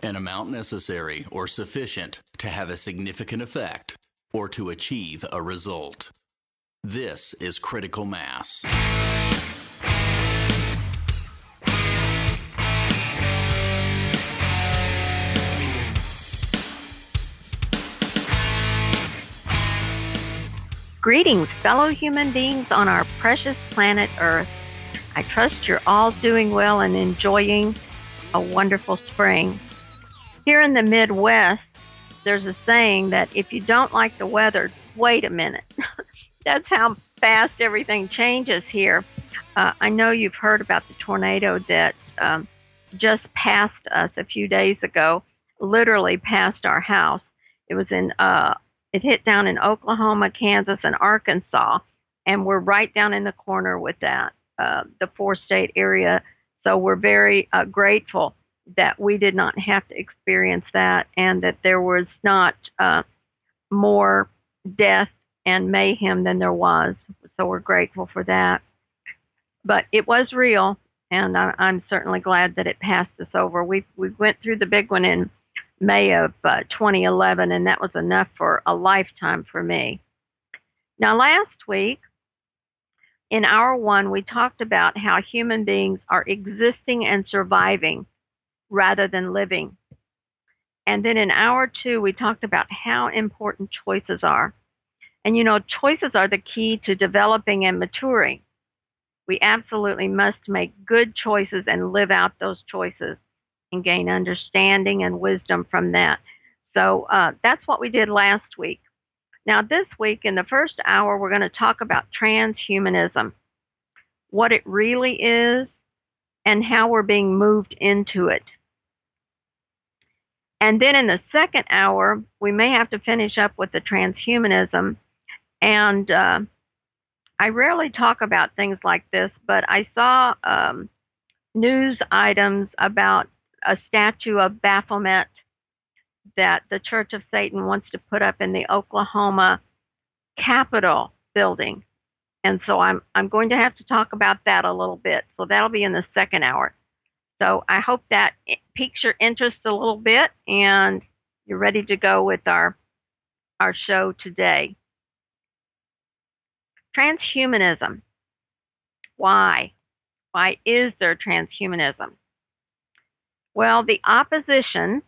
an amount necessary or sufficient to have a significant effect or to achieve a result. This is critical mass. Greetings, fellow human beings on our precious planet Earth. I trust you're all doing well and enjoying a wonderful spring. Here in the Midwest, there's a saying that if you don't like the weather, wait a minute. That's how fast everything changes here. I know you've heard about the tornado that just passed us a few days ago, literally passed our house. It was it hit down in Oklahoma, Kansas, and Arkansas, and we're right down in the corner with that, the four-state area. So we're very grateful that we did not have to experience that and that there was not more death and mayhem than there was. So we're grateful for that. But it was real, and I'm certainly glad that it passed us over. We went through the big one in May of 2011, and that was enough for a lifetime for me. Now, last week, in hour one, we talked about how human beings are existing and surviving rather than living. And then in hour two, we talked about how important choices are. And you know, choices are the key to developing and maturing. We absolutely must make good choices and live out those choices and gain understanding and wisdom from that. So that's what we did last week. Now, this week, in the first hour, we're going to talk about transhumanism, what it really is, and how we're being moved into it. And then in the second hour, we may have to finish up with the transhumanism. And I rarely talk about things like this, but I saw news items about a statue of Baphomet that the Church of Satan wants to put up in the Oklahoma Capitol building. And so I'm going to have to talk about that a little bit. So that'll be in the second hour. So I hope that piques your interest a little bit and you're ready to go with our show today. Transhumanism. Why? Why is there transhumanism? Well, the opposition,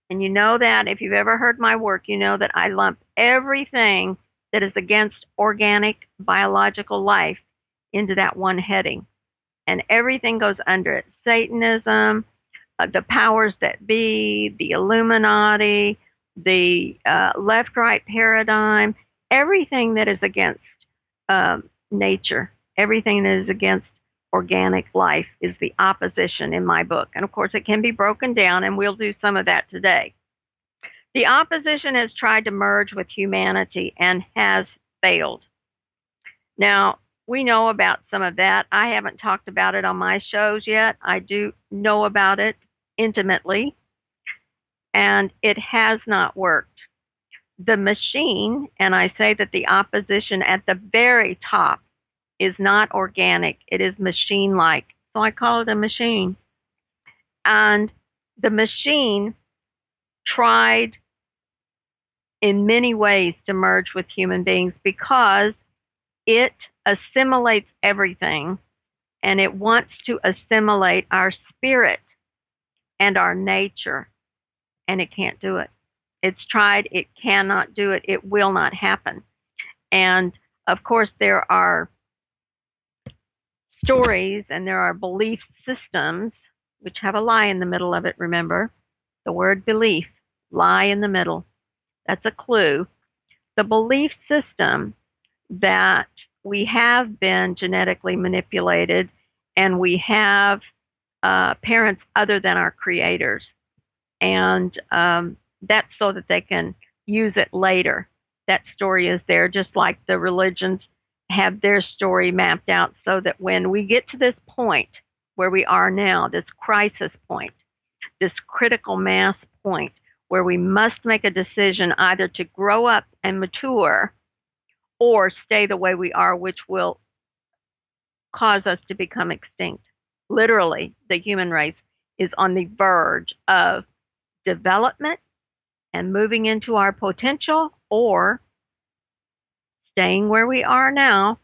and you know that if you've ever heard my work, you know that I lump everything that is against organic biological life into that one heading. And everything goes under it. Satanism, the powers that be, the Illuminati, the left-right paradigm, everything that is against nature, everything that is against organic life is the opposition in my book. And of course, it can be broken down, and we'll do some of that today. The opposition has tried to merge with humanity and has failed. Now, we know about some of that. I haven't talked about it on my shows yet. I do know about it intimately, and it has not worked. The machine, and I say that the opposition at the very top is not organic. It is machine-like. So I call it a machine. And the machine tried in many ways to merge with human beings because it assimilates everything, and it wants to assimilate our spirit and our nature, and it can't do it. It's tried. It cannot do it. It will not happen. And of course, there are stories and there are belief systems which have a lie in the middle of it, remember? The word belief, lie in the middle. That's a clue. The belief system that we have been genetically manipulated and we have parents other than our creators. And that's so that they can use it later. That story is there, just like the religions have their story mapped out so that when we get to this point where we are now, this crisis point, this critical mass point, where we must make a decision either to grow up and mature or stay the way we are, which will cause us to become extinct. Literally, the human race is on the verge of development and moving into our potential, or staying where we are now,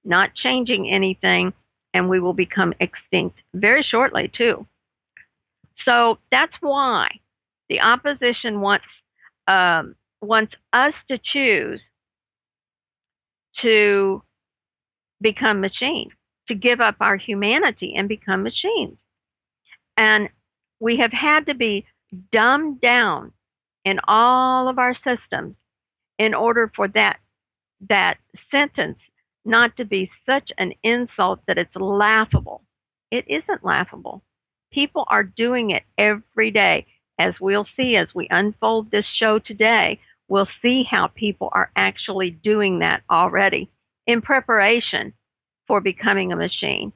not changing anything, and we will become extinct very shortly, too. So that's why the opposition wants us to choose to become machines, to give up our humanity and become machines. And we have had to be dumbed down in all of our systems in order for that sentence not to be such an insult that it's laughable. It isn't laughable. People are doing it every day. As we'll see as we unfold this show today, we'll see how people are actually doing that already in preparation for becoming a machine.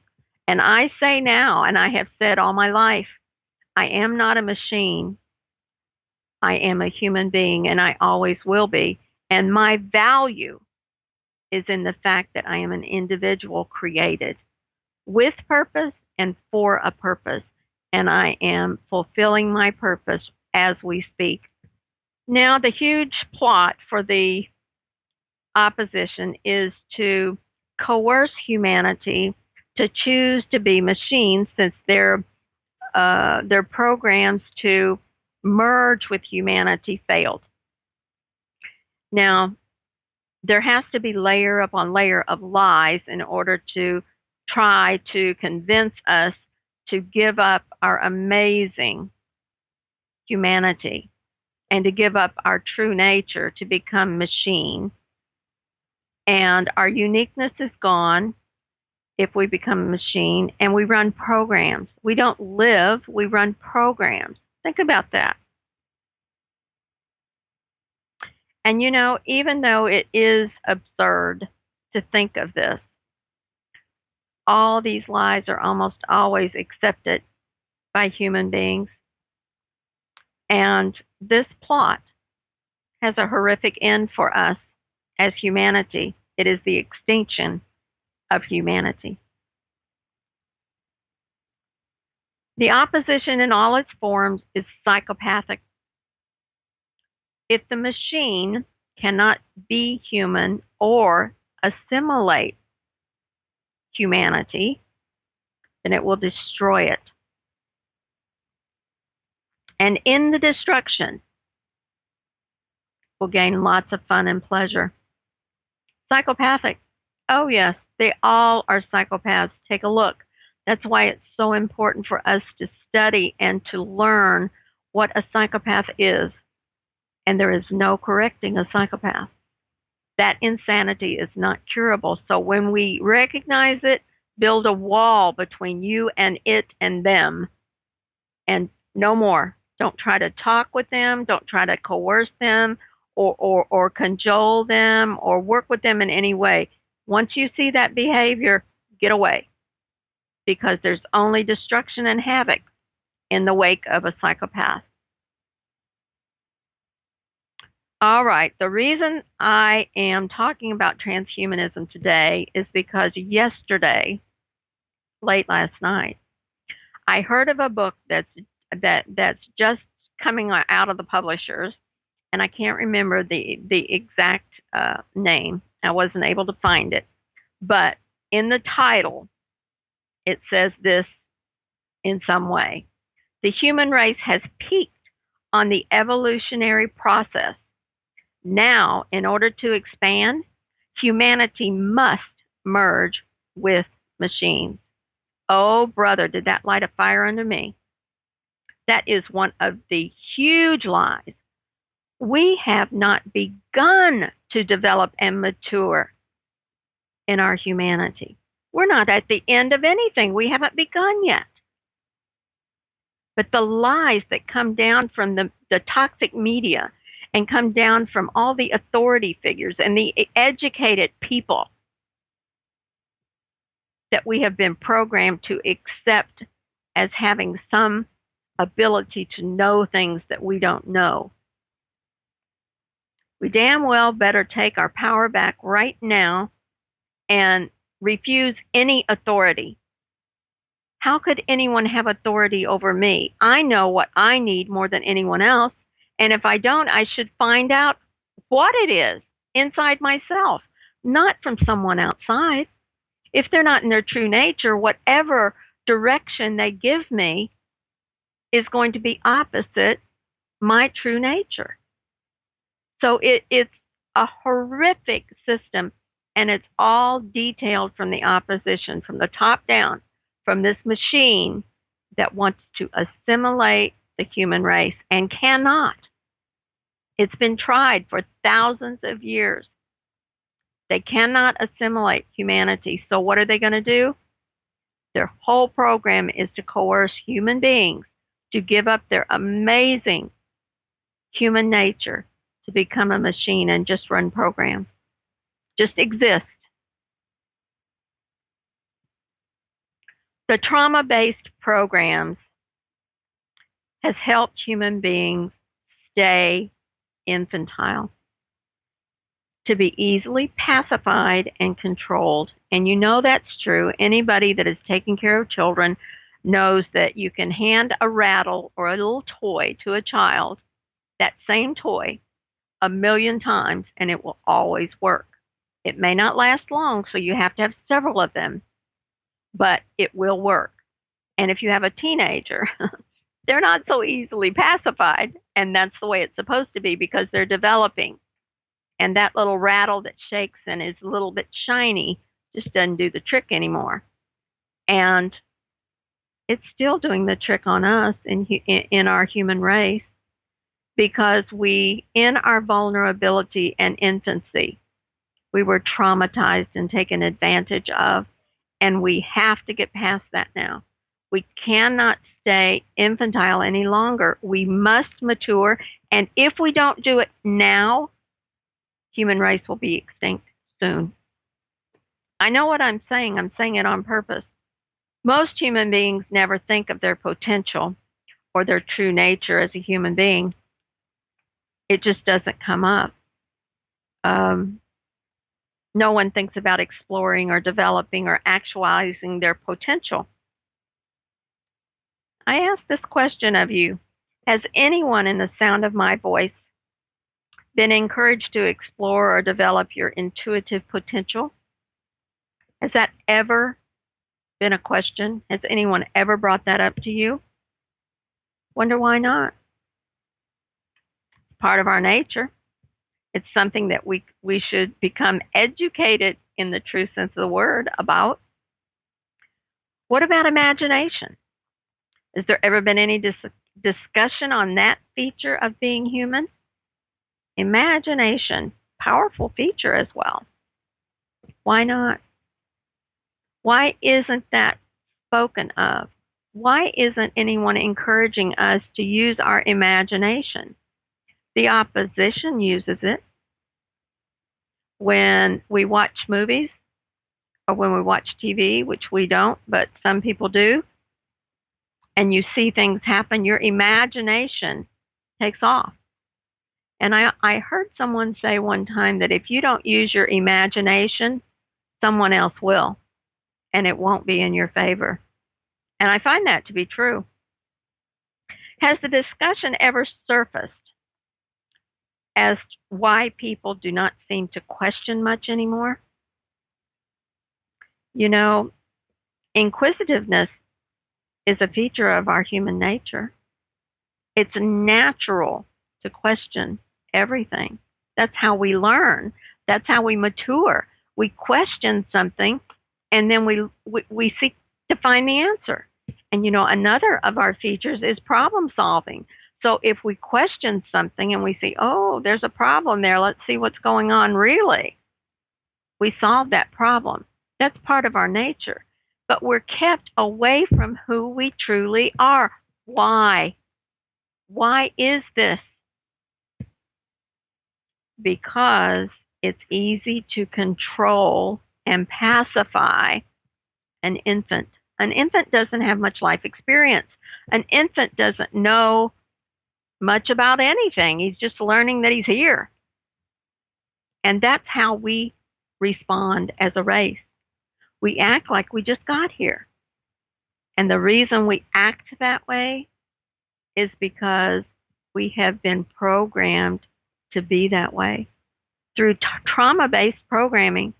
And I say now, and I have said all my life, I am not a machine. I am a human being, and I always will be. And my value is in the fact that I am an individual created with purpose and for a purpose. And I am fulfilling my purpose as we speak. Now, the huge plot for the opposition is to coerce humanity to choose to be machines, since their programs to merge with humanity failed. Now, there has to be layer upon layer of lies in order to try to convince us to give up our amazing humanity and to give up our true nature to become machine. And our uniqueness is gone if we become a machine, and we run programs. We don't live, we run programs. Think about that. And you know, even though it is absurd to think of this, all these lies are almost always accepted by human beings. And this plot has a horrific end for us as humanity. It is the extinction of humanity. The opposition in all its forms is psychopathic. If the machine cannot be human or assimilate humanity, then it will destroy it. And in the destruction, we'll gain lots of fun and pleasure. Psychopathic. Oh, yes, they all are psychopaths. Take a look. That's why it's so important for us to study and to learn what a psychopath is. And there is no correcting a psychopath. That insanity is not curable. So when we recognize it, build a wall between you and it and them, and no more. Don't try to talk with them. Don't try to coerce them or cajole them or work with them in any way. Once you see that behavior, get away, because there's only destruction and havoc in the wake of a psychopath. All right, the reason I am talking about transhumanism today is because yesterday, late last night, I heard of a book that's just coming out of the publishers, and I can't remember the exact name. I wasn't able to find it, but in the title, it says this in some way: the human race has peaked on the evolutionary process. Now, in order to expand, humanity must merge with machines. Oh, brother, did that light a fire under me? That is one of the huge lies. We have not begun to develop and mature in our humanity. We're not at the end of anything. We haven't begun yet. But the lies that come down from the toxic media and come down from all the authority figures and the educated people that we have been programmed to accept as having some ability to know things that we don't know. We damn well better take our power back right now and refuse any authority. How could anyone have authority over me? I know what I need more than anyone else. And if I don't, I should find out what it is inside myself, not from someone outside. If they're not in their true nature, whatever direction they give me is going to be opposite my true nature. So it's a horrific system, and it's all detailed from the opposition, from the top down, from this machine that wants to assimilate the human race and cannot. It's been tried for thousands of years. They cannot assimilate humanity. So what are they going to do? Their whole program is to coerce human beings to give up their amazing human nature to become a machine and just run programs, just exist. The trauma-based programs has helped human beings stay infantile, to be easily pacified and controlled. And you know that's true. Anybody that is taking care of children knows that you can hand a rattle or a little toy to a child, that same toy, 1,000,000 times, and it will always work. It may not last long, so you have to have several of them, but it will work. And if you have a teenager, they're not so easily pacified, and that's the way it's supposed to be because they're developing. And that little rattle that shakes and is a little bit shiny just doesn't do the trick anymore. And it's still doing the trick on us in our human race because we, in our vulnerability and infancy, we were traumatized and taken advantage of, and we have to get past that now. We cannot stay infantile any longer. We must mature, and if we don't do it now, human race will be extinct soon. I know what I'm saying. I'm saying it on purpose. Most human beings never think of their potential or their true nature as a human being. It just doesn't come up. No one thinks about exploring or developing or actualizing their potential. I ask this question of you. Has anyone in the sound of my voice been encouraged to explore or develop your intuitive potential? Has that ever been a question? Has anyone ever brought that up to you? Wonder why not? It's part of our nature. It's something that we should become educated in the true sense of the word about. What about imagination? Has there ever been any discussion on that feature of being human? Imagination, powerful feature as well. Why not? Why isn't that spoken of? Why isn't anyone encouraging us to use our imagination? The opposition uses it. When we watch movies or when we watch TV, which we don't, but some people do, and you see things happen, your imagination takes off. And I heard someone say one time that if you don't use your imagination, someone else will, and it won't be in your favor. And I find that to be true. Has the discussion ever surfaced as to why people do not seem to question much anymore? You know, inquisitiveness is a feature of our human nature. It's natural to question everything. That's how we learn. That's how we mature. We question something, and then we seek to find the answer. And you know, another of our features is problem solving. So if we question something and we see, oh, there's a problem there, let's see what's going on really. We solve that problem. That's part of our nature. But we're kept away from who we truly are. Why? Why is this? Because it's easy to control and pacify an infant. An infant doesn't have much life experience. An infant doesn't know much about anything. He's just learning that he's here. And that's how we respond as a race. We act like we just got here. And the reason we act that way is because we have been programmed to be that way through trauma-based programming.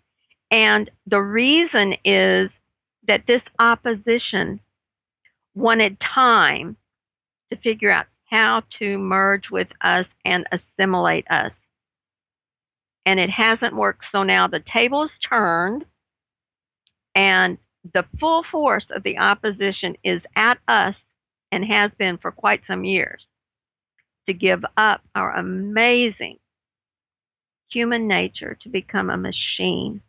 And the reason is that this opposition wanted time to figure out how to merge with us and assimilate us. And it hasn't worked. So now the table's turned, and the full force of the opposition is at us and has been for quite some years to give up our amazing human nature to become a machine.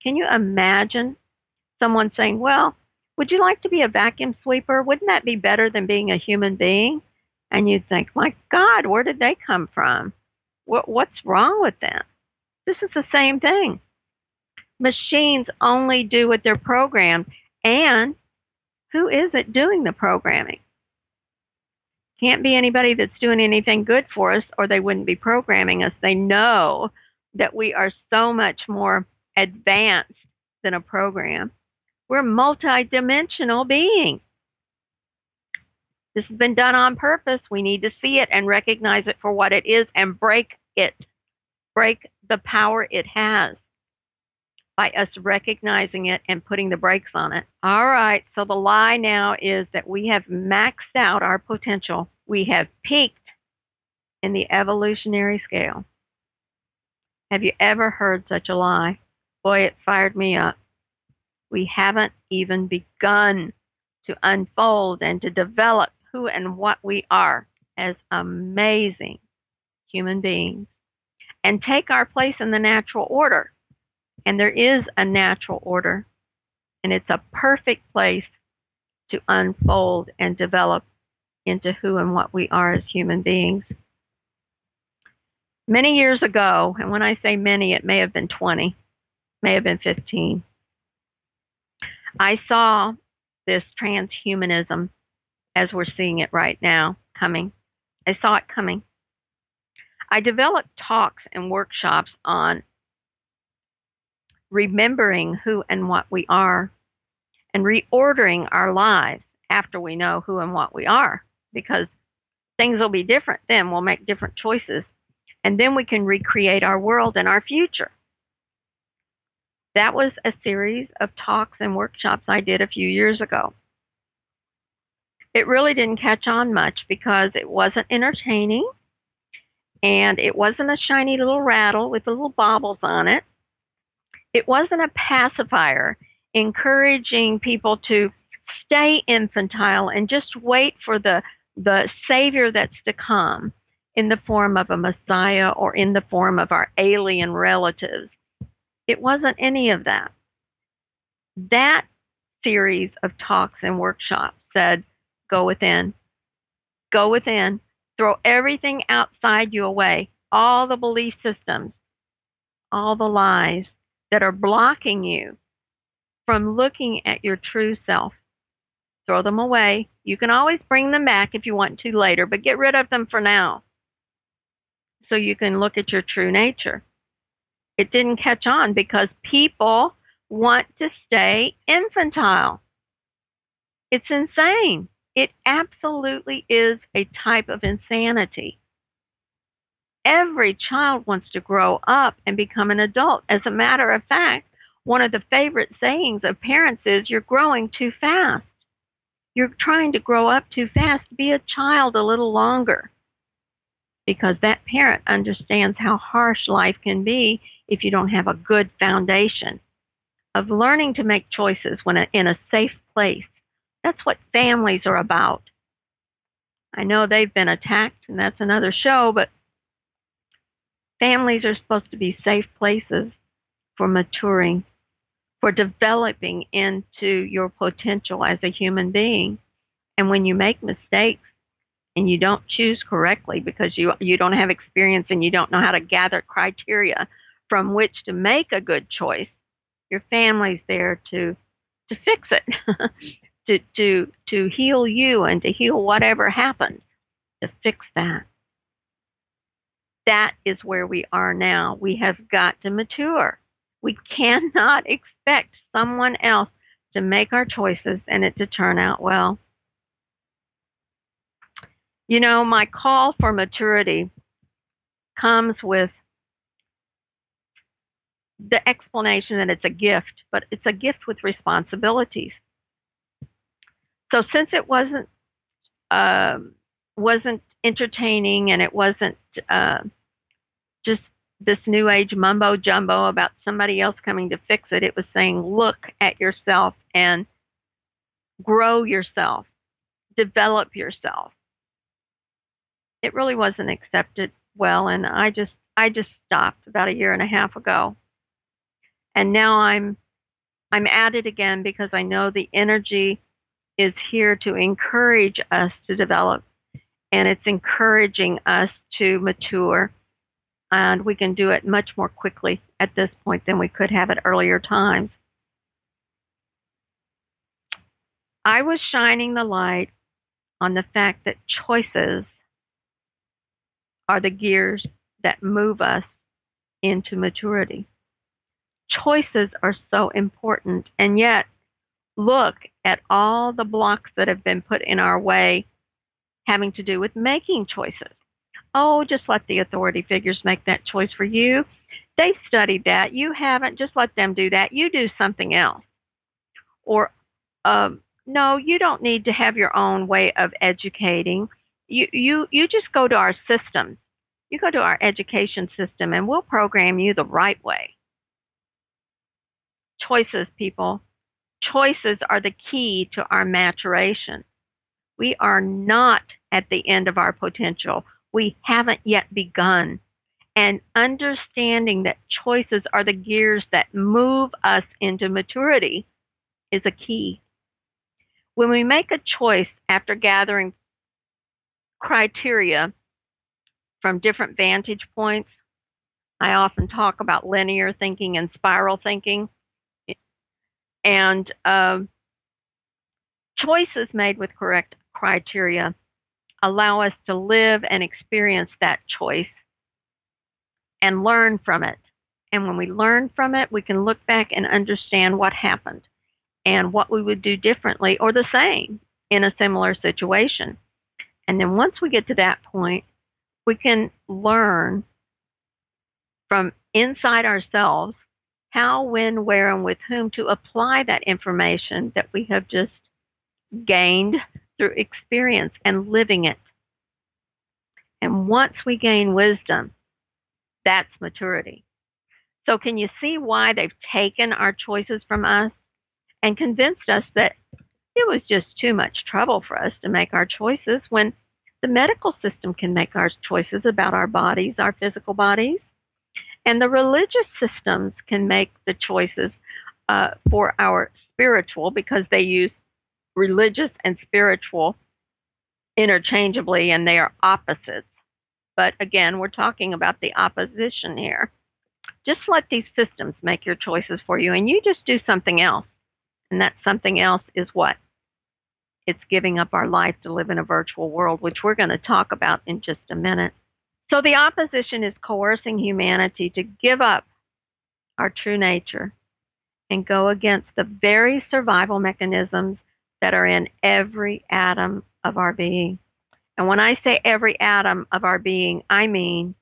Can you imagine someone saying, well, would you like to be a vacuum sweeper? Wouldn't that be better than being a human being? And you'd think, my God, where did they come from? What's wrong with them? This is the same thing. Machines only do what they're programmed. And who is it doing the programming? Can't be anybody that's doing anything good for us, or they wouldn't be programming us. They know that we are so much more advanced than a program. We're multidimensional beings. This has been done on purpose. We need to see it and recognize it for what it is and break it. Break the power it has by us recognizing it and putting the brakes on it. All right, so the lie now is that we have maxed out our potential. We have peaked in the evolutionary scale. Have you ever heard such a lie? Boy, it fired me up. We haven't even begun to unfold and to develop who and what we are as amazing human beings and take our place in the natural order. And there is a natural order, and it's a perfect place to unfold and develop into who and what we are as human beings. Many years ago, and when I say many, it may have been 20, may have been 15, I saw this transhumanism as we're seeing it right now coming. I saw it coming. I developed talks and workshops on remembering who and what we are and reordering our lives after we know who and what we are, because things will be different then. We'll make different choices, and then we can recreate our world and our future. That was a series of talks and workshops I did a few years ago. It really didn't catch on much because it wasn't entertaining, and it wasn't a shiny little rattle with little baubles on it. It wasn't a pacifier encouraging people to stay infantile and just wait for the savior that's to come in the form of a Messiah or in the form of our alien relatives. It wasn't any of that. That series of talks and workshops said, go within. Go within. Throw everything outside you away. All the belief systems, all the lies that are blocking you from looking at your true self. Throw them away. You can always bring them back if you want to later, but get rid of them for now so you can look at your true nature. It didn't catch on because people want to stay infantile. It's insane. It absolutely is a type of insanity. Every child wants to grow up and become an adult. As a matter of fact, one of the favorite sayings of parents is, you're growing too fast. You're trying to grow up too fast. Be a child a little longer. Because that parent understands how harsh life can be if you don't have a good foundation of learning to make choices in a safe place. That's what families are about. I know they've been attacked, and that's another show, but families are supposed to be safe places for maturing, for developing into your potential as a human being. And when you make mistakes and you don't choose correctly because you don't have experience and you don't know how to gather criteria from which to make a good choice, your family's there to fix it, to heal you and to heal whatever happens, to fix that. That is where we are now. We have got to mature. We cannot expect someone else to make our choices and it to turn out well. You know, my call for maturity comes with the explanation that it's a gift, but it's a gift with responsibilities. So since it wasn't entertaining and it wasn't just this new age mumbo jumbo about somebody else coming to fix it, it was saying look at yourself and grow yourself, develop yourself. It really wasn't accepted well, and I just stopped about a year and a half ago. And now I'm at it again because I know the energy is here to encourage us to develop, and it's encouraging us to mature, and we can do it much more quickly at this point than we could have at earlier times. I was shining the light on the fact that choices are the gears that move us into maturity. Choices are so important, and yet look at all the blocks that have been put in our way having to do with making choices. Oh, just let the authority figures make that choice for you. They studied that. You haven't. Just let them do that. You do something else. Or, no, you don't need to have your own way of educating. You just go to our system. You go to our education system, and we'll program you the right way. Choices, people. Choices are the key to our maturation. We are not at the end of our potential. We haven't yet begun. And understanding that choices are the gears that move us into maturity is a key. When we make a choice after gathering criteria from different vantage points, I often talk about linear thinking and spiral thinking. And choices made with correct criteria allow us to live and experience that choice and learn from it. And when we learn from it, we can look back and understand what happened and what we would do differently or the same in a similar situation. And then once we get to that point, we can learn from inside ourselves how, when, where, and with whom to apply that information that we have just gained through experience and living it. And once we gain wisdom, that's maturity. So can you see why they've taken our choices from us and convinced us that it was just too much trouble for us to make our choices when the medical system can make our choices about our bodies, our physical bodies, and the religious systems can make the choices for our spiritual, because they use religious and spiritual interchangeably and they are opposites. But again, we're talking about the opposition here. Just let these systems make your choices for you, and you just do something else. And that something else is what? It's giving up our life to live in a virtual world, which we're going to talk about in just a minute. So the opposition is coercing humanity to give up our true nature and go against the very survival mechanisms that are in every atom of our being. And when I say every atom of our being, I mean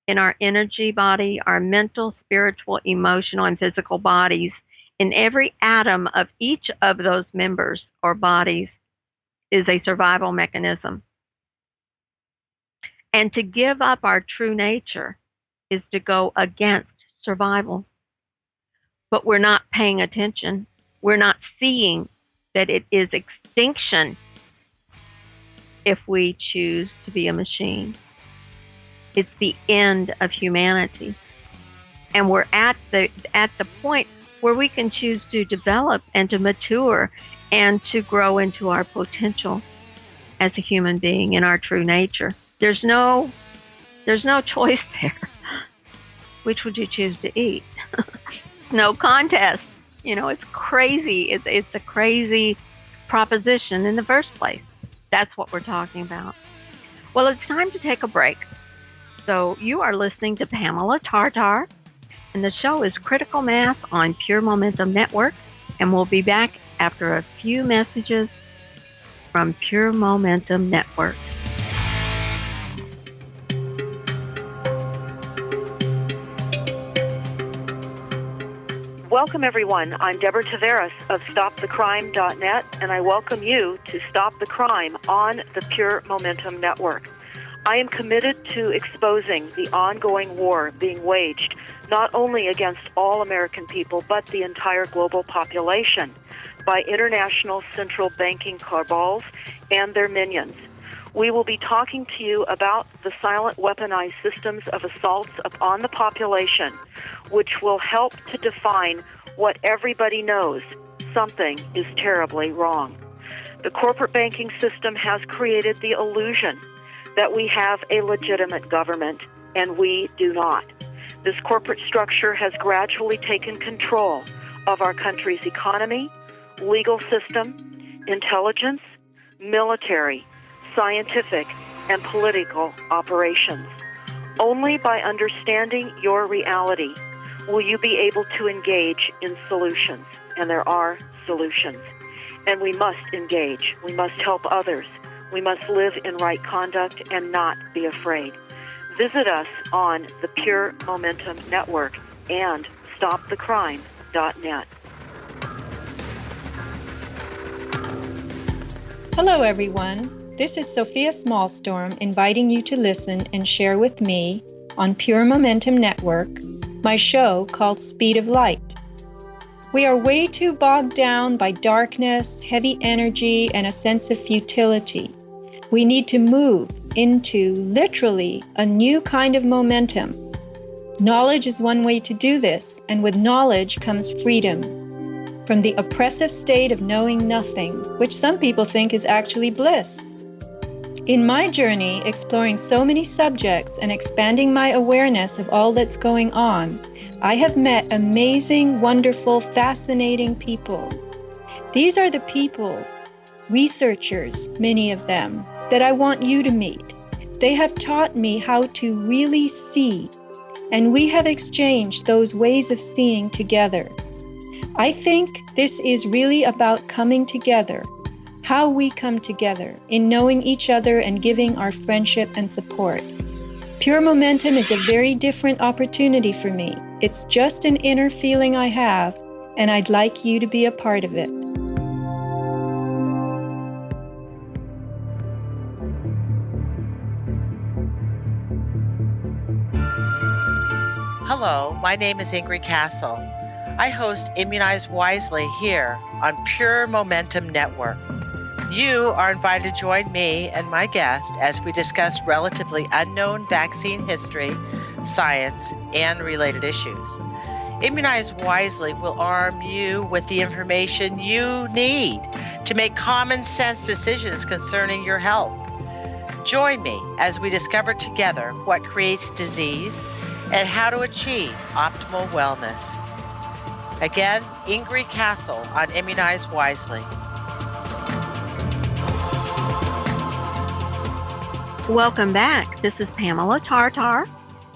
in our energy body, our mental, spiritual, emotional, and physical bodies. In every atom of each of those members or bodies is a survival mechanism. And to give up our true nature is to go against survival. But we're not paying attention. We're not seeing that it is extinction if we choose to be a machine. It's the end of humanity. And we're at the point where we can choose to develop and to mature and to grow into our potential as a human being in our true nature. There's no choice there. Which would you choose to eat? No contest. You know, it's crazy. It's a crazy proposition in the first place. That's what we're talking about. Well, it's time to take a break. So you are listening to Pamela Tartar, and the show is Critical Mass on Pure Momentum Network, And we'll be back after a few messages from Pure Momentum Network. Welcome, everyone. I'm Deborah Taveras of StopTheCrime.net, and I welcome you to Stop the Crime on the Pure Momentum Network. I am committed to exposing the ongoing war being waged not only against all American people, but the entire global population by international central banking cabals and their minions. We will be talking to you about the silent weaponized systems of assaults upon the population, which will help to define what everybody knows: something is terribly wrong. The corporate banking system has created the illusion that we have a legitimate government, and we do not. This corporate structure has gradually taken control of our country's economy, legal system, intelligence, military, scientific, and political operations. Only by understanding your reality will you be able to engage in solutions, and there are solutions. And we must engage. We must help others. We must live in right conduct and not be afraid. Visit us on the Pure Momentum Network and StopTheCrime.net. Hello, everyone. This is Sophia Smallstorm inviting you to listen and share with me on Pure Momentum Network, my show called Speed of Light. We are way too bogged down by darkness, heavy energy, and a sense of futility. We need to move into literally a new kind of momentum. Knowledge is one way to do this, and with knowledge comes freedom from the oppressive state of knowing nothing, which some people think is actually bliss. In my journey, exploring so many subjects and expanding my awareness of all that's going on, I have met amazing, wonderful, fascinating people. These are the people, researchers, many of them, that I want you to meet. They have taught me how to really see, and we have exchanged those ways of seeing together. I think this is really about coming together, how we come together in knowing each other and giving our friendship and support. Pure Momentum is a very different opportunity for me. It's just an inner feeling I have, and I'd like you to be a part of it. Hello, my name is Ingrid Castle. I host Immunize Wisely here on Pure Momentum Network. You are invited to join me and my guest as we discuss relatively unknown vaccine history, science, and related issues. Immunize Wisely will arm you with the information you need to make common sense decisions concerning your health. Join me as we discover together what creates disease and how to achieve optimal wellness. Again, Ingrid Castle on Immunize Wisely. Welcome back. This is Pamela Tartar,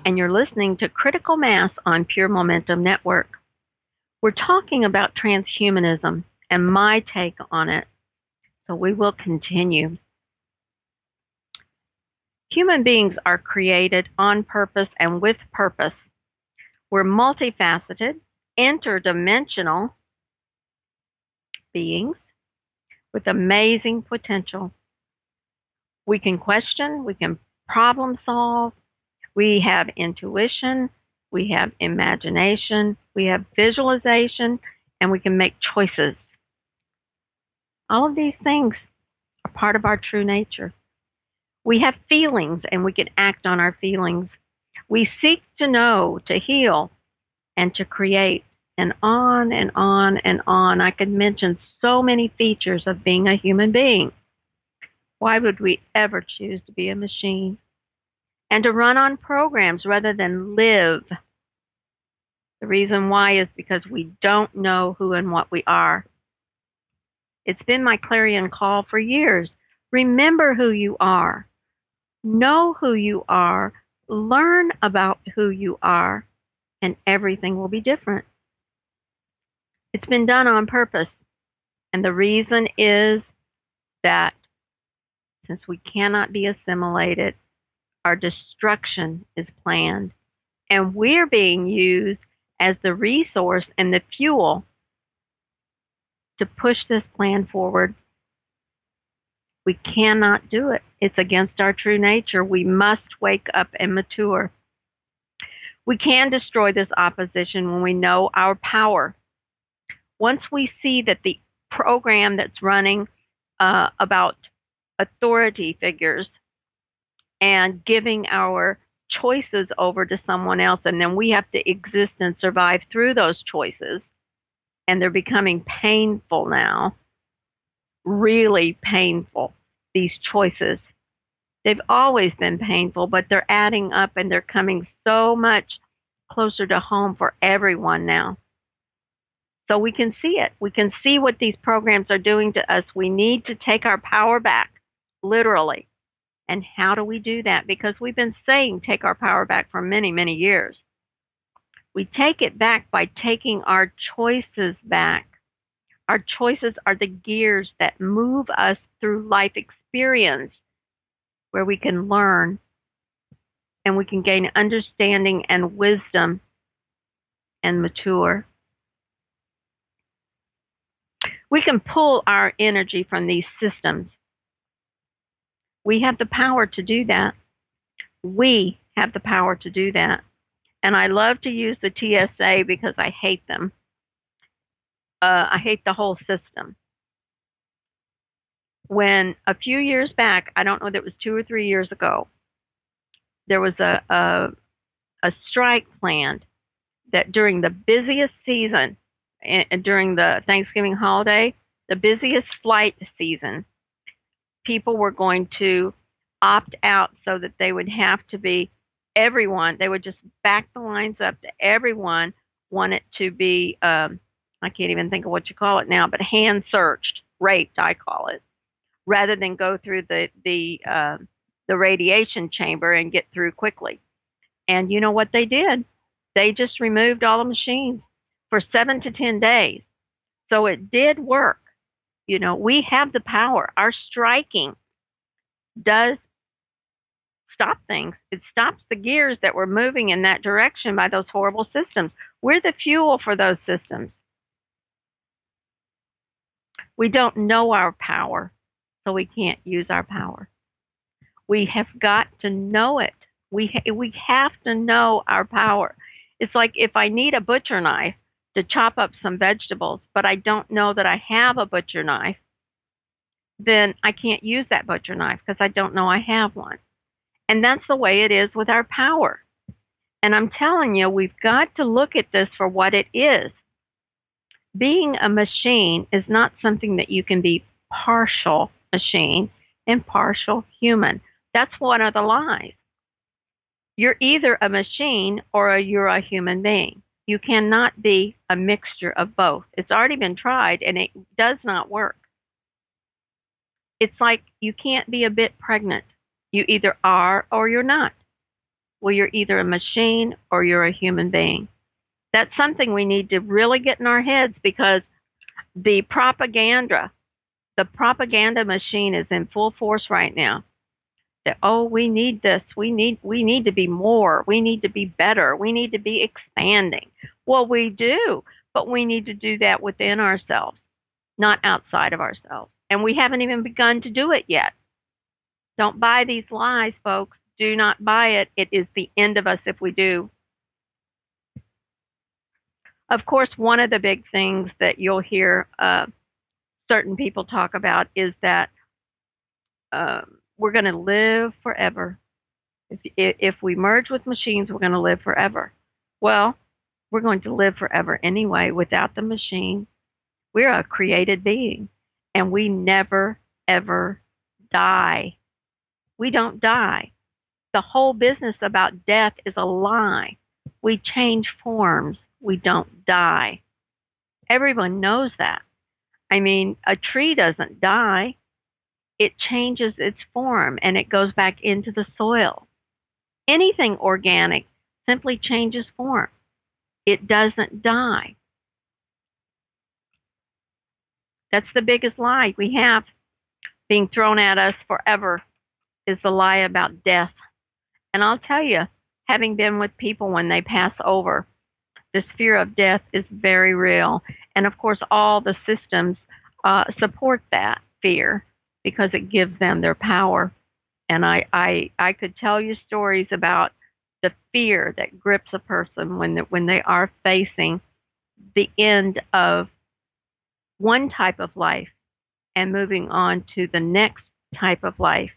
and you're listening to Critical Mass on Pure Momentum Network. We're talking about transhumanism and my take on it, so we will continue. Human beings are created on purpose and with purpose. We're multifaceted, interdimensional beings with amazing potential. We can question, we can problem solve, we have intuition, we have imagination, we have visualization, and we can make choices. All of these things are part of our true nature. We have feelings, and we can act on our feelings. We seek to know, to heal, and to create, and on and on and on. I could mention so many features of being a human being. Why would we ever choose to be a machine and to run on programs rather than live? The reason why is because we don't know who and what we are. It's been my clarion call for years. Remember who you are. Know who you are. Learn about who you are, and everything will be different. It's been done on purpose. And the reason is that since we cannot be assimilated, our destruction is planned. And we're being used as the resource and the fuel to push this plan forward. We cannot do it. It's against our true nature. We must wake up and mature. We can destroy this opposition when we know our power. Once we see that the program that's running about authority figures and giving our choices over to someone else, and then we have to exist and survive through those choices, and they're becoming painful now, really painful, these choices. They've always been painful, but they're adding up and they're coming so much closer to home for everyone now. So we can see it. We can see what these programs are doing to us. We need to take our power back, literally. And how do we do that? Because we've been saying take our power back for many, many years. We take it back by taking our choices back. Our choices are the gears that move us through life experience, where we can learn and we can gain understanding and wisdom and mature. We can pull our energy from these systems. We have the power to do that. We have the power to do that. And I love to use the TSA because I hate them. I hate the whole system. When a few years back, I don't know whether it was 2 or 3 years ago, there was a strike planned that during the busiest season, during the Thanksgiving holiday, the busiest flight season, people were going to opt out so that they would have to be everyone. They would just back the lines up to everyone wanted to be, I can't even think of what you call it now, but hand searched, raped, I call it, rather than go through the radiation chamber and get through quickly. And you know what they did? They just removed all the machines for 7 to 10 days. So it did work. You know, we have the power. Our striking does stop things. It stops the gears that were moving in that direction by those horrible systems. We're the fuel for those systems. We don't know our power, so we can't use our power. We have got to know it. We have to know our power. It's like if I need a butcher knife to chop up some vegetables, but I don't know that I have a butcher knife, then I can't use that butcher knife because I don't know I have one. And that's the way it is with our power. And I'm telling you, we've got to look at this for what it is. Being a machine is not something that you can be partial machine and partial human. That's one of the lies. You're either a machine or you're a human being. You cannot be a mixture of both. It's already been tried and it does not work. It's like you can't be a bit pregnant. You either are or you're not. Well, you're either a machine or you're a human being. That's something we need to really get in our heads because the propaganda machine is in full force right now. That, oh, we need this. We need to be more. We need to be better. We need to be expanding. Well, we do, but we need to do that within ourselves, not outside of ourselves. And we haven't even begun to do it yet. Don't buy these lies, folks. Do not buy it. It is the end of us if we do. Of course, one of the big things that you'll hear certain people talk about is that we're going to live forever. If we merge with machines, we're going to live forever. Well, we're going to live forever anyway without the machine. We're a created being, and we never, ever die. We don't die. The whole business about death is a lie. We change forms. We don't die. Everyone knows that. I mean, a tree doesn't die. It changes its form and it goes back into the soil. Anything organic simply changes form. It doesn't die. That's the biggest lie we have being thrown at us forever, is the lie about death. And I'll tell you, having been with people when they pass over, this fear of death is very real. And of course, all the systems support that fear because it gives them their power. And I could tell you stories about the fear that grips a person when they are facing the end of one type of life and moving on to the next type of life,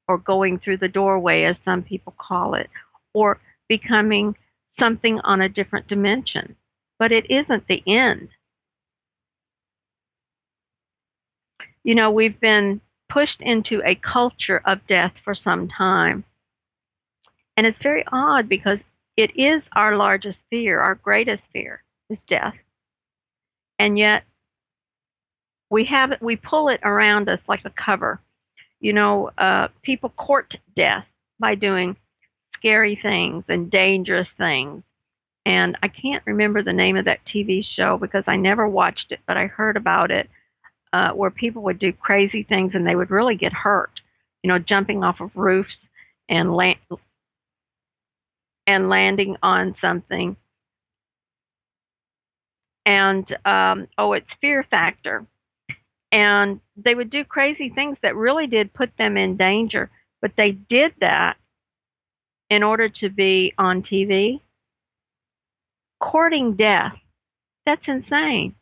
or going through the doorway, as some people call it, or becoming something on a different dimension. But it isn't the end. You know, we've been pushed into a culture of death for some time. And it's very odd because it is our largest fear, our greatest fear is death. And yet we pull it around us like a cover. You know, people court death by doing scary things and dangerous things. And I can't remember the name of that TV show because I never watched it, but I heard about it, where people would do crazy things and they would really get hurt. You know, jumping off of roofs and landing on something. And it's Fear Factor. And they would do crazy things that really did put them in danger, but they did that in order to be on TV. Courting death, that's insane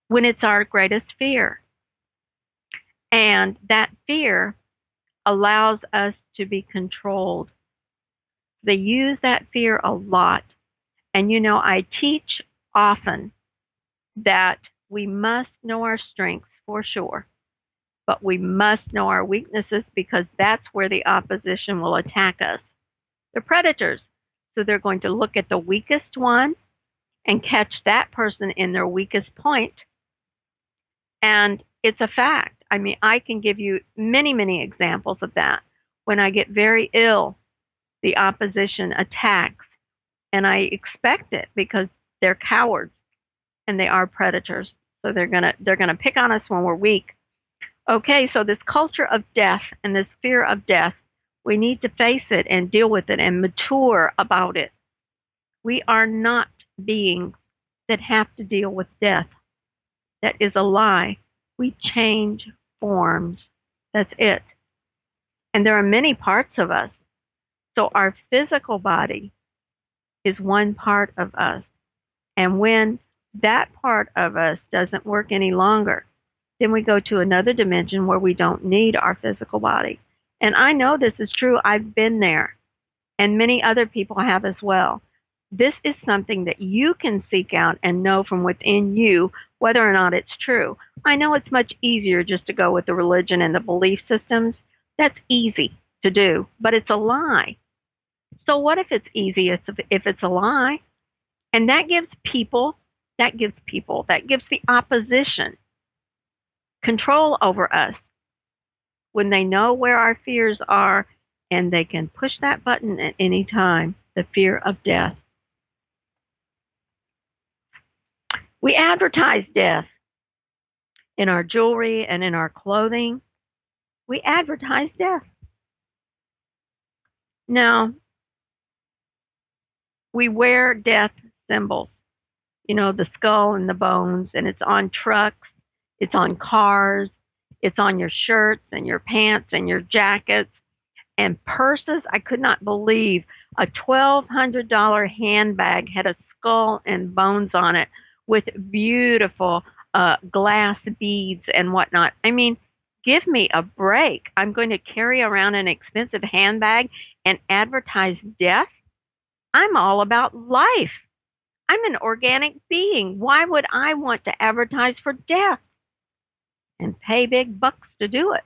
when it's our greatest fear. And that fear allows us to be controlled. They use that fear a lot. And you know, I teach often that we must know our strengths for sure, but we must know our weaknesses because that's where the opposition will attack us. They're predators. So they're going to look at the weakest one and catch that person in their weakest point. And it's a fact. I mean, I can give you many, many examples of that. When I get very ill, the opposition attacks, and I expect it because they're cowards and they are predators. So they're gonna pick on us when we're weak. Okay, so this culture of death and this fear of death, we need to face it and deal with it and mature about it. We are not beings that have to deal with death. That is a lie. We change forms. That's it. And there are many parts of us. So our physical body is one part of us. And when that part of us doesn't work any longer, then we go to another dimension where we don't need our physical body. And I know this is true. I've been there, and many other people have as well. This is something that you can seek out and know from within you whether or not it's true. I know it's much easier just to go with the religion and the belief systems. That's easy to do, but it's a lie. So what if it's easy if it's a lie? And that gives the opposition control over us when they know where our fears are, and they can push that button at any time, the fear of death. We advertise death in our jewelry and in our clothing. We advertise death. Now, we wear death symbols, you know, the skull and the bones, and it's on trucks, it's on cars, it's on your shirts and your pants and your jackets and purses. I could not believe a $1,200 handbag had a skull and bones on it with beautiful glass beads and whatnot. I mean, give me a break. I'm going to carry around an expensive handbag and advertise death? I'm all about life. I'm an organic being. Why would I want to advertise for death and pay big bucks to do it?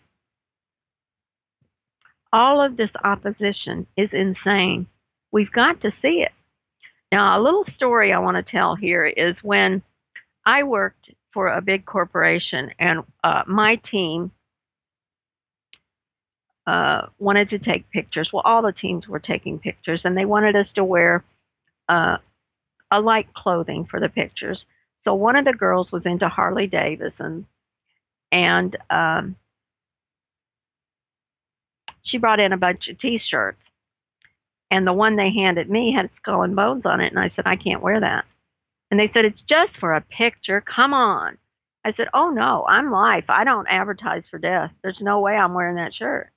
All of this opposition is insane. We've got to see it. Now, a little story I want to tell here is when I worked for a big corporation, and my team wanted to take pictures. Well, all the teams were taking pictures, and they wanted us to wear alike clothing for the pictures. So one of the girls was into Harley Davidson, And she brought in a bunch of T-shirts. And the one they handed me had Skull and Bones on it. And I said, I can't wear that. And they said, it's just for a picture. Come on. I said, oh, no, I'm life. I don't advertise for death. There's no way I'm wearing that shirt.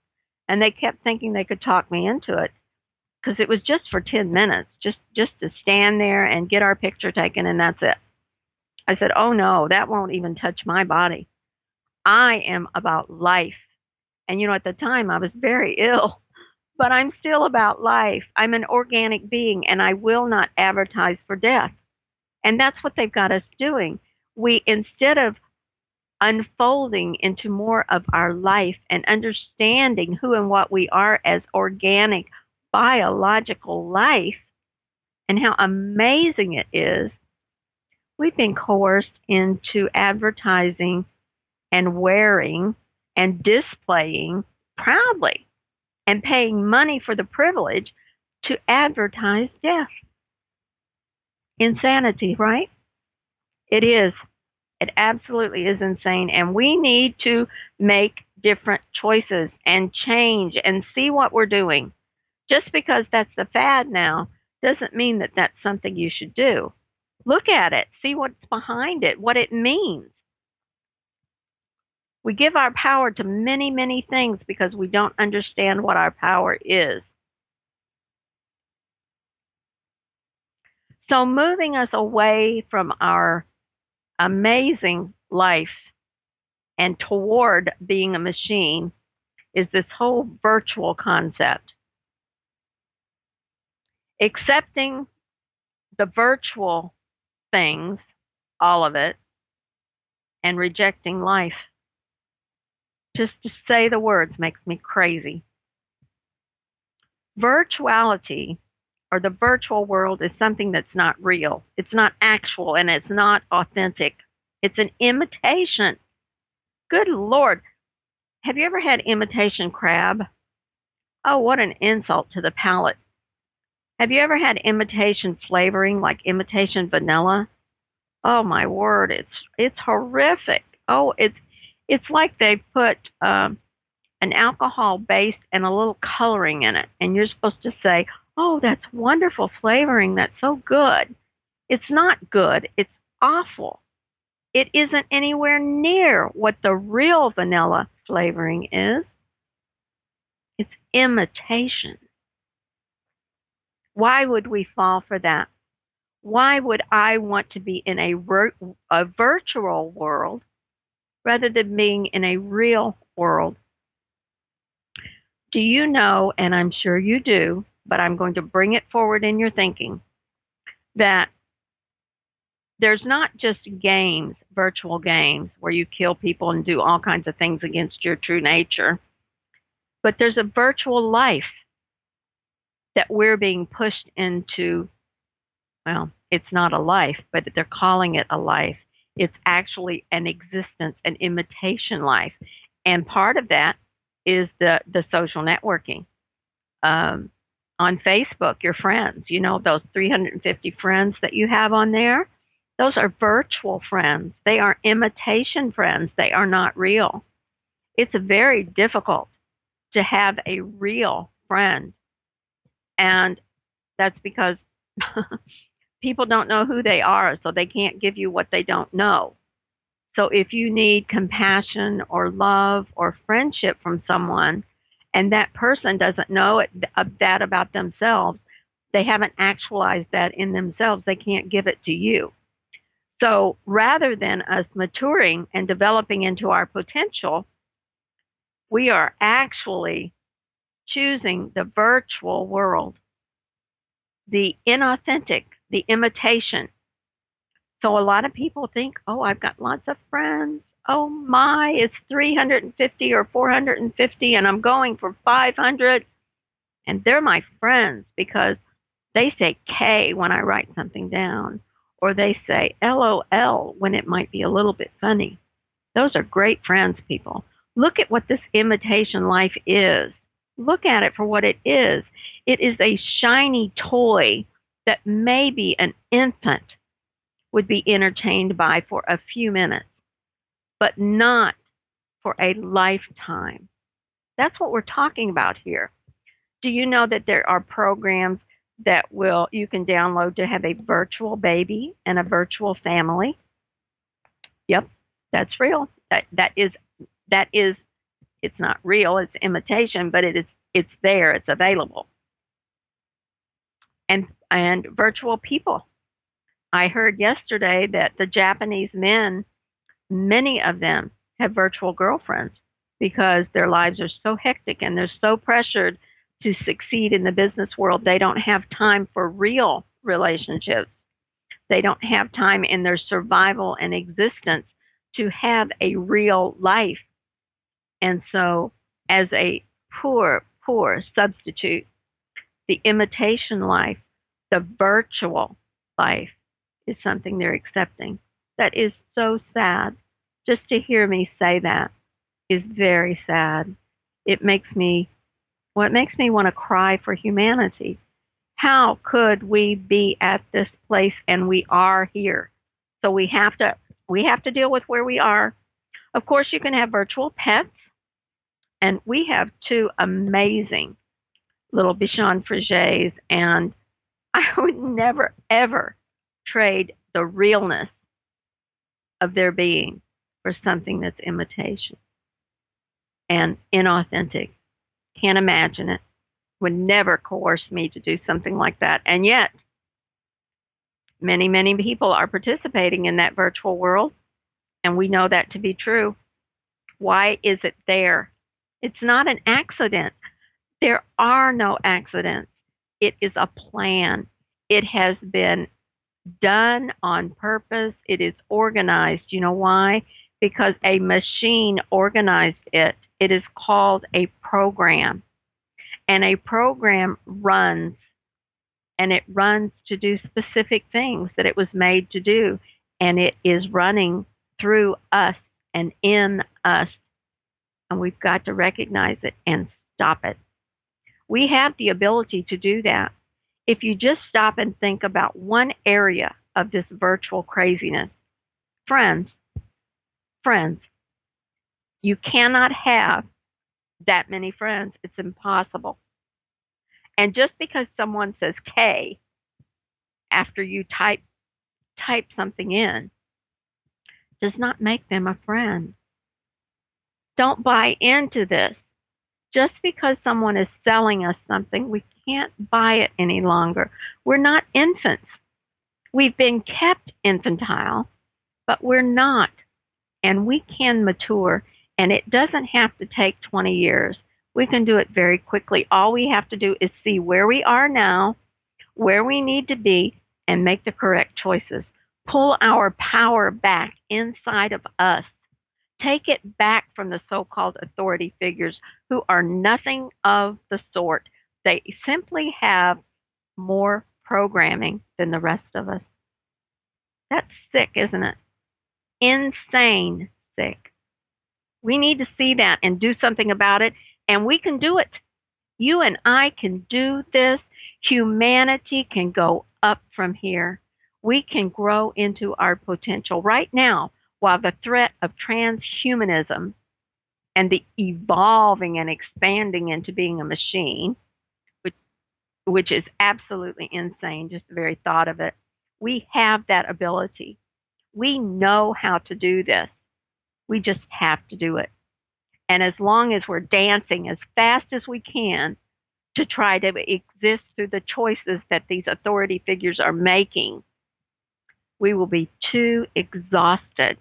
And they kept thinking they could talk me into it because it was just for 10 minutes, just to stand there and get our picture taken, and that's it. I said, oh, no, that won't even touch my body. I am about life. And, at the time I was very ill, but I'm still about life. I'm an organic being, and I will not advertise for death. And that's what they've got us doing. We, instead of unfolding into more of our life and understanding who and what we are as organic, biological life and how amazing it is, we've been coerced into advertising and wearing and displaying proudly and paying money for the privilege to advertise death. Insanity, right? It is. It absolutely is insane. And we need to make different choices and change and see what we're doing. Just because that's the fad now doesn't mean that that's something you should do. Look at it. See what's behind it, what it means. We give our power to many, many things because we don't understand what our power is. So moving us away from our amazing life and toward being a machine is this whole virtual concept. Accepting the virtual things, all of it, and rejecting life. Just to say the words makes me crazy. Virtuality, or the virtual world, is something that's not real. It's not actual, and it's not authentic. It's an imitation. Good Lord. Have you ever had imitation crab? Oh, what an insult to the palate. Have you ever had imitation flavoring, like imitation vanilla? Oh, my word, it's horrific. Oh, it's like they put an alcohol base and a little coloring in it, and you're supposed to say, oh, that's wonderful flavoring. That's so good. It's not good. It's awful. It isn't anywhere near what the real vanilla flavoring is. It's imitation. Why would we fall for that? Why would I want to be in a virtual world rather than being in a real world? Do you know, and I'm sure you do, but I'm going to bring it forward in your thinking, that there's not just games, virtual games, where you kill people and do all kinds of things against your true nature, but there's a virtual life that we're being pushed into. Well, it's not a life, but they're calling it a life. It's actually an existence, an imitation life. And part of that is the social networking. On Facebook, your friends, those 350 friends that you have on there, those are virtual friends. They are imitation friends. They are not real. It's very difficult to have a real friend. And that's because people don't know who they are, so they can't give you what they don't know. So if you need compassion or love or friendship from someone, and that person doesn't know that about themselves, they haven't actualized that in themselves, they can't give it to you. So rather than us maturing and developing into our potential, we are actually choosing the virtual world, the inauthentic, the imitation. So a lot of people think, oh, I've got lots of friends. Oh my, it's 350 or 450 and I'm going for 500. And they're my friends because they say K when I write something down, or they say LOL when it might be a little bit funny. Those are great friends, people. Look at what this imitation life is. Look at it for what it is. It is a shiny toy that maybe an infant would be entertained by for a few minutes, but not for a lifetime. That's what we're talking about here. Do you know that there are programs that you can download to have a virtual baby and a virtual family? Yep, that's real. That is it's not real, it's imitation, but it's there, it's available. And virtual people. I heard yesterday that the Japanese men, many of them have virtual girlfriends because their lives are so hectic and they're so pressured to succeed in the business world. They don't have time for real relationships. They don't have time in their survival and existence to have a real life. And so, as a poor substitute, the imitation life, the virtual life, is something they're accepting. That is so sad. Just to hear me say that is very sad. It makes me want to cry for humanity. How could we be at this place and we are here? So we have to deal with where we are. Of course, you can have virtual pets, and we have two amazing little Bichon Frigies, and I would never ever trade the realness of their being for something that's imitation and inauthentic. Can't imagine it. Would never coerce me to do something like that. And yet, many people are participating in that virtual world, and we know that to be true. Why is it there? It's not an accident. There are no accidents. It is a plan. It has been done on purpose. It is organized. You know why? Because a machine organized it. It is called a program. And a program runs, and it runs to do specific things that it was made to do. And it is running through us and in us. And we've got to recognize it and stop it. We have the ability to do that. If you just stop and think about one area of this virtual craziness, friends, you cannot have that many friends. It's impossible. And just because someone says K after you type something in does not make them a friend. Don't buy into this. Just because someone is selling us something, we can't buy it any longer. We're not infants. We've been kept infantile, but we're not. And we can mature, and it doesn't have to take 20 years. We can do it very quickly. All we have to do is see where we are now, where we need to be, and make the correct choices. Pull our power back inside of us. Take it back from the so-called authority figures who are nothing of the sort. They simply have more programming than the rest of us. That's sick, isn't it? Insane sick. We need to see that and do something about it, and we can do it. You and I can do this. Humanity can go up from here. We can grow into our potential right now, while the threat of transhumanism and the evolving and expanding into being a machine, which is absolutely insane, just the very thought of it. We have that ability. We know how to do this. We just have to do it. And as long as we're dancing as fast as we can to try to exist through the choices that these authority figures are making, we will be too exhausted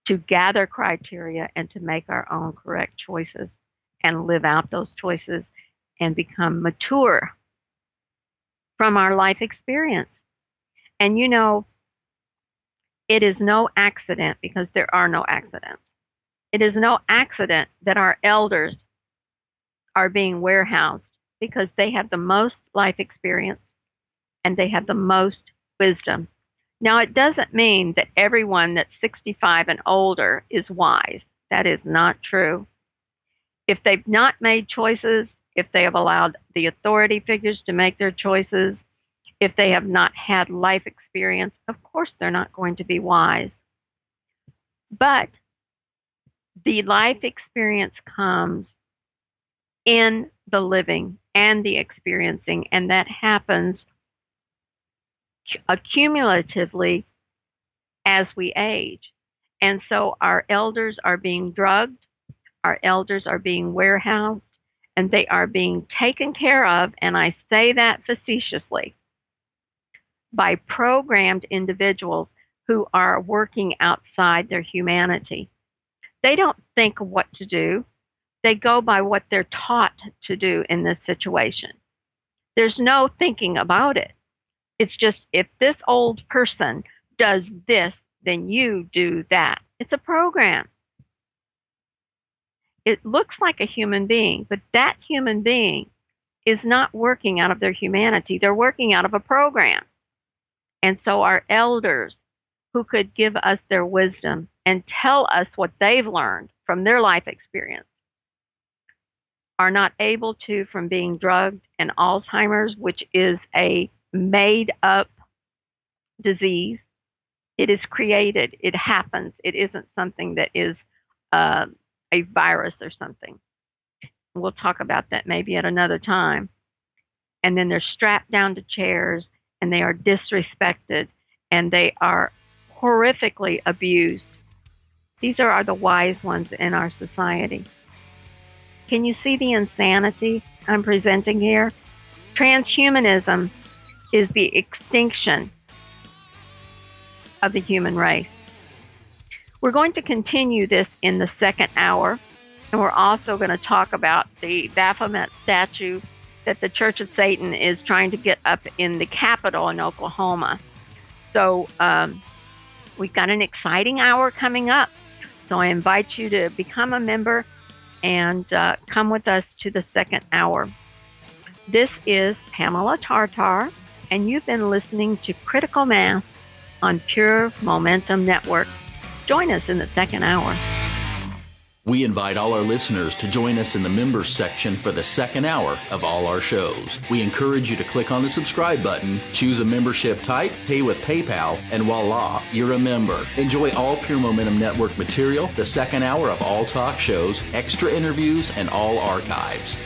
to gather criteria and to make our own correct choices and live out those choices and become mature from our life experience. And you know, it is no accident, because there are no accidents. It is no accident that our elders are being warehoused, because they have the most life experience and they have the most wisdom. Now, it doesn't mean that everyone that's 65 and older is wise. That is not true. If they've not made choices, if they have allowed the authority figures to make their choices, if they have not had life experience, of course they're not going to be wise. But The life experience comes in the living and the experiencing, and that happens accumulatively as we age. And so our elders are being drugged, our elders are being warehoused, and they are being taken care of, and I say that facetiously, by programmed individuals who are working outside their humanity. They don't think of what to do. They go by what they're taught to do in this situation. There's no thinking about it. It's just, if this old person does this, then you do that. It's a program. It looks like a human being, but that human being is not working out of their humanity. They're working out of a program. And so our elders, who could give us their wisdom and tell us what they've learned from their life experience, are not able to, from being drugged, and Alzheimer's, which is a made up disease. It is created, it happens. It isn't something that is a virus or something. We'll talk about that maybe at another time. And then they're strapped down to chairs, and they are disrespected, and they are horrifically abused. These are the wise ones in our society. Can you see the insanity I'm presenting here? Trans-Humanism is the extinction of the human race. We're going to continue this in the second hour, and we're also going to talk about the Baphomet statue that the Church of Satan is trying to get up in the Capitol in Oklahoma. So we've got an exciting hour coming up. So I invite you to become a member and come with us to the second hour. This is Pamela Tartar, and you've been listening to Critical Mass on Pure Momentum Network. Join us in the second hour. We invite all our listeners to join us in the members section for the second hour of all our shows. We encourage you to click on the subscribe button, choose a membership type, pay with PayPal, and voila, you're a member. Enjoy all Pure Momentum Network material, the second hour of all talk shows, extra interviews, and all archives.